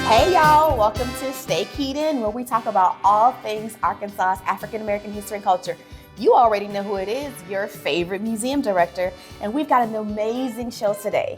Hey y'all, welcome to Stay Keyed In, where we talk about all things Arkansas's African American history and culture. You already know who it is, your favorite museum director, and we've got an amazing show today.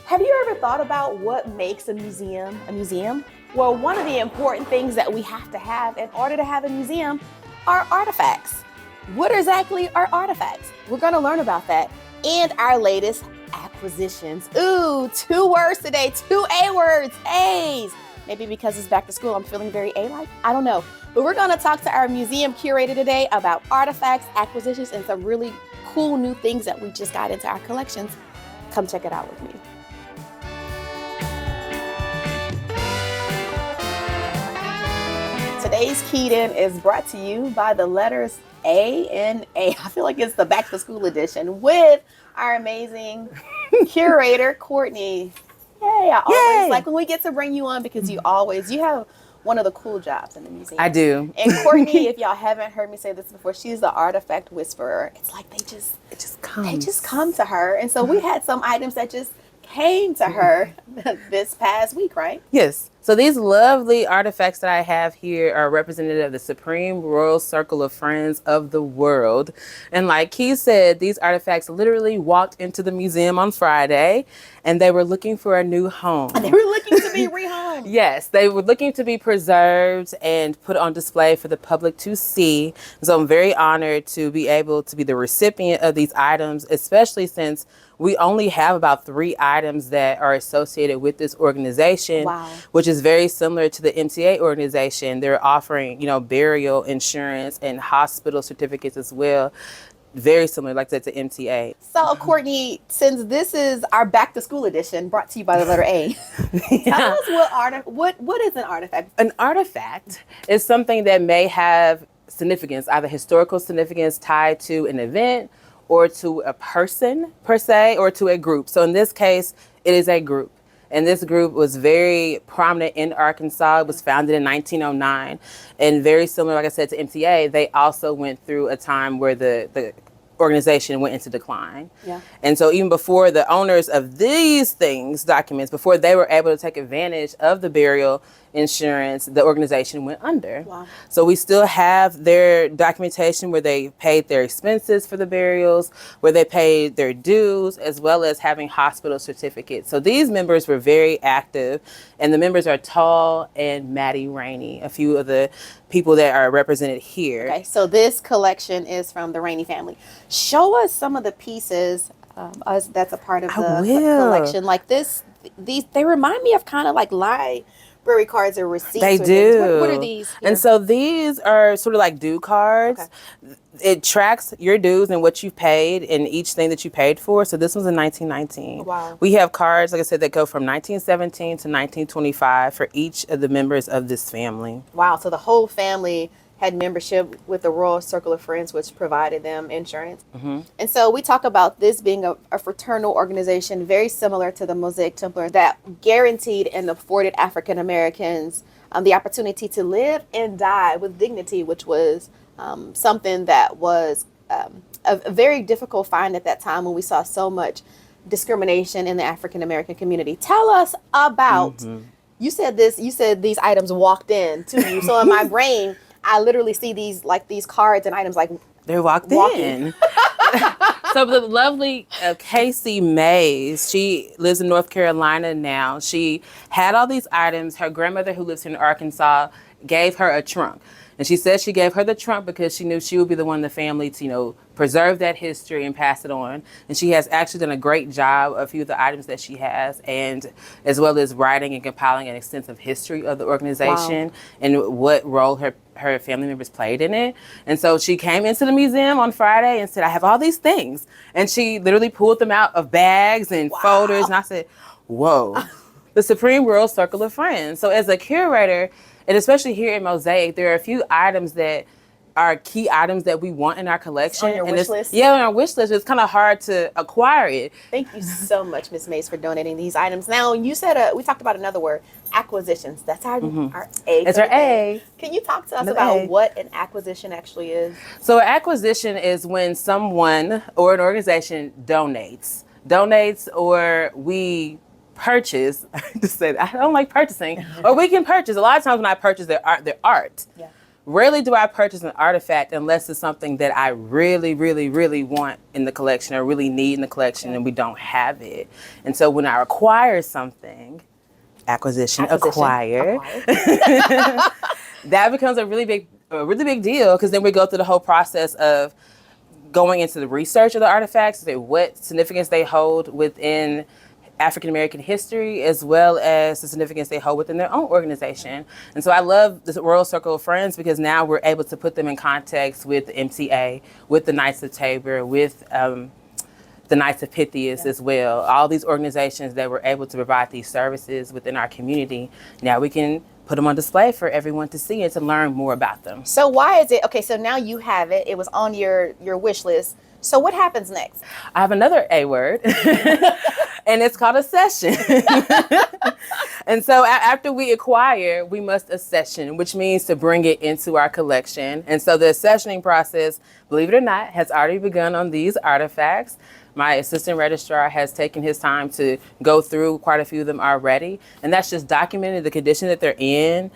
Have you ever thought about what makes a museum a museum? Well, one of the important things that we have to have in order to have a museum are artifacts. What exactly are artifacts? We're going to learn about that and our latest acquisitions. Ooh, 2 words today, 2 A words, A's. Maybe because it's back to school, I'm feeling very A-like. I don't know. But we're going to talk to our museum curator today about artifacts, acquisitions, and some really cool new things that we just got into our collections. Come check it out with me. Today's Keyed In is brought to you by the letters A and A. I feel like it's the back to school edition with our amazing curator, Courtney. Yay, I always like when we get to bring you on because you have one of the cool jobs in the museum. I do. And Courtney, if y'all haven't heard me say this before, she's the artifact whisperer. It's like they just come to her. And so we had some items that just came to her this past week, right? Yes. So these lovely artifacts that I have here are representative of the Supreme Royal Circle of Friends of the World. And like he said, these artifacts literally walked into the museum on Friday and they were looking for a new home. They were looking to be rehomed. Yes, they were looking to be preserved and put on display for the public to see. So I'm very honored to be able to be the recipient of these items, especially since we only have about 3 items that are associated with this organization, wow, which is very similar to the MTA organization. They're offering, burial insurance and hospital certificates as well. Very similar, like that, to MTA. So, Courtney, since this is our back to school edition, brought to you by the letter A, tell us what is an artifact? An artifact is something that may have significance, either historical significance tied to an event or to a person per se, or to a group. So in this case, it is a group. And this group was very prominent in Arkansas. It was founded in 1909. And very similar, like I said, to MTA, they also went through a time where the organization went into decline. Yeah. And so even before the owners of these documents, before they were able to take advantage of the burial insurance, the organization went under. Wow. So we still have their documentation where they paid their expenses for the burials, where they paid their dues, as well as having hospital certificates. So these members were very active, and the members are Tall and Maddie Rainey, a few of the people that are represented here. Okay, so this collection is from the Rainey family. Show us some of the pieces that's a part of the collection. Like they remind me of kind of like library cards or receipts. They do. What are these here? And so these are sort of like due cards. Okay. It tracks your dues and what you paid and each thing that you paid for. So this was in 1919. Wow. We have cards, like I said, that go from 1917 to 1925 for each of the members of this family. Wow. So the whole family had membership with the Royal Circle of Friends, which provided them insurance. Mm-hmm. And so we talk about this being a fraternal organization very similar to the Mosaic Templar that guaranteed and afforded African Americans the opportunity to live and die with dignity, which was something that was a very difficult find at that time when we saw so much discrimination in the African American community. Tell us about, you said these items walked in to you. So in my brain, I literally see these cards and items like they're walked in. So the lovely Casey Mays, she lives in North Carolina now. She had all these items. Her grandmother, who lives in Arkansas, gave her a trunk. And she said she gave her the trunk because she knew she would be the one in the family to, preserve that history and pass it on. And she has actually done a great job of a few of the items that she has, and as well as writing and compiling an extensive history of the organization. Wow. And what role her family members played in it. And so she came into the museum on Friday and said, I have all these things. And she literally pulled them out of bags and folders. And I said, whoa, the Supreme Royal Circle of Friends. So as a curator, and especially here in Mosaic, there are a few items that are key items that we want in our collection. On your wish list? Yeah, on our wish list. It's kind of hard to acquire it. Thank you so much, Ms. Mays, for donating these items. Now, you said, we talked about another word, acquisitions. That's our A. It's our A. Can you talk to us about what an acquisition actually is? So an acquisition is when someone or an organization donates, or we purchase, to say that, I don't like purchasing, or we can purchase. A lot of times when I purchase their art. Yeah. Rarely do I purchase an artifact unless it's something that I really, really, really want in the collection or really need in the collection and we don't have it. And so when I acquire something, acquire, that becomes a really big deal, because then we go through the whole process of going into the research of the artifacts, what significance they hold within African American history, as well as the significance they hold within their own organization. And so I love the Royal Circle of Friends, because now we're able to put them in context with the MTA, with the Knights of Tabor, with the Knights of Pythias as well. All these organizations that were able to provide these services within our community. Now we can put them on display for everyone to see and to learn more about them. So why is it, okay, so now you have it. It was on your wish list. So what happens next? I have another A word, and it's called accession. And so after we acquire, we must accession, which means to bring it into our collection. And so the accessioning process, believe it or not, has already begun on these artifacts. My assistant registrar has taken his time to go through quite a few of them already. And that's just documenting the condition that they're in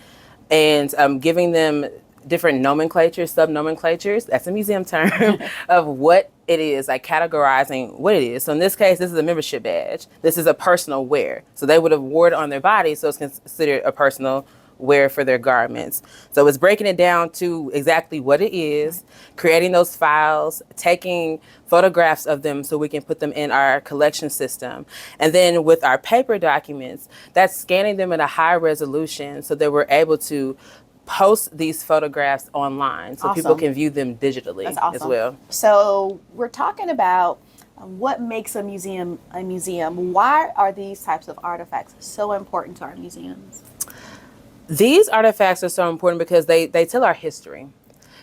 and giving them different nomenclatures, sub-nomenclatures, that's a museum term, of what it is, like categorizing what it is. So in this case, this is a membership badge. This is a personal wear. So they would have worn it on their body, so it's considered a personal wear for their garments. So it's breaking it down to exactly what it is, creating those files, taking photographs of them so we can put them in our collection system. And then with our paper documents, that's scanning them at a high resolution so that we're able to post these photographs online so people can view them digitally as well. So we're talking about what makes a museum a museum. Why are these types of artifacts so important to our museums? These artifacts are so important because they tell our history.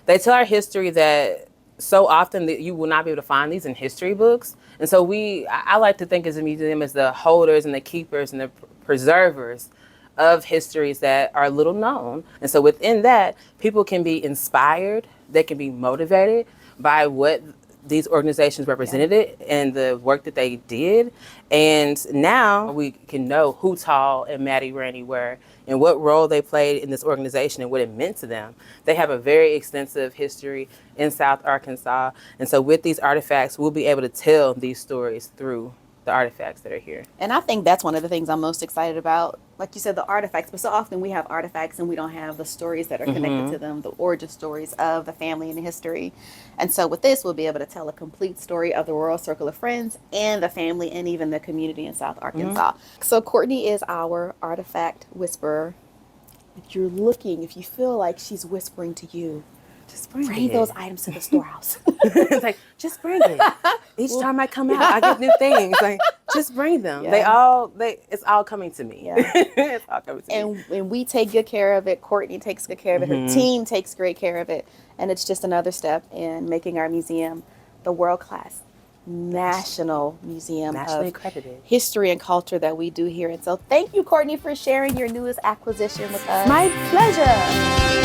They tell our history that so often that you will not be able to find these in history books. And so I like to think as a museum as the holders and the keepers and the preservers of histories that are little known. And so within that, people can be inspired, they can be motivated by what these organizations represented and the work that they did. And now we can know who Tall and Maddie Rainey were and what role they played in this organization and what it meant to them. They have a very extensive history in South Arkansas. And so with these artifacts, we'll be able to tell these stories through the artifacts that are here. And I think that's one of the things I'm most excited about. Like you said, the artifacts, but so often we have artifacts and we don't have the stories that are connected to them, the origin stories of the family and the history. And so with this, we'll be able to tell a complete story of the Royal Circle of Friends and the family and even the community in South Arkansas. So Courtney is our artifact whisperer. If you're looking, if you feel like she's whispering to you, just bring those items to the storehouse. It's like, just bring it. Each time I come out, I get new things. Like, just bring them. Yeah. It's all coming to me. Yeah. It's all coming to me. And we take good care of it. Courtney takes good care of it. Her team takes great care of it. And it's just another step in making our museum the world-class national museum Nationally of accredited history and culture that we do here. And so thank you, Courtney, for sharing your newest acquisition with us. My pleasure.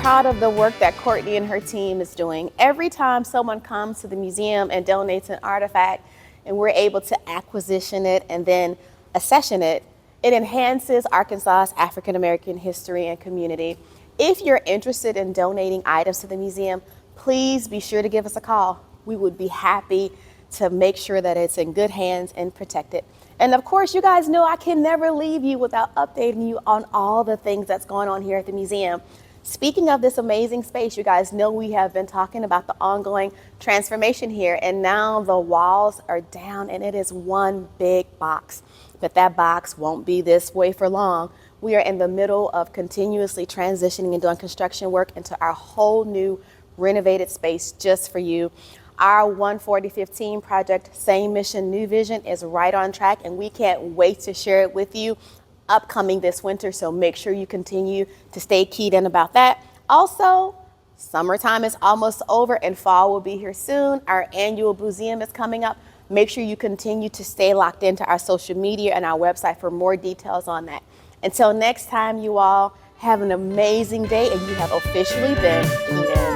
Proud of the work that Courtney and her team is doing. Every time someone comes to the museum and donates an artifact and we're able to acquisition it and then accession it, it enhances Arkansas's African American history and community. If you're interested in donating items to the museum, please be sure to give us a call. We would be happy to make sure that it's in good hands and protected. And of course, you guys know I can never leave you without updating you on all the things that's going on here at the museum. Speaking of this amazing space, you guys know we have been talking about the ongoing transformation here, and now the walls are down and it is one big box. But that box won't be this way for long. We are in the middle of continuously transitioning and doing construction work into our whole new renovated space just for you. Our 14015 project, Same Mission, New Vision, is right on track, and we can't wait to share it with you upcoming this winter, so make sure you continue to stay keyed in about that. Also, summertime is almost over and fall will be here soon. Our annual museum is coming up. Make sure you continue to stay locked into our social media and our website for more details on that. Until next time, you all have an amazing day, and you have officially been keyed in.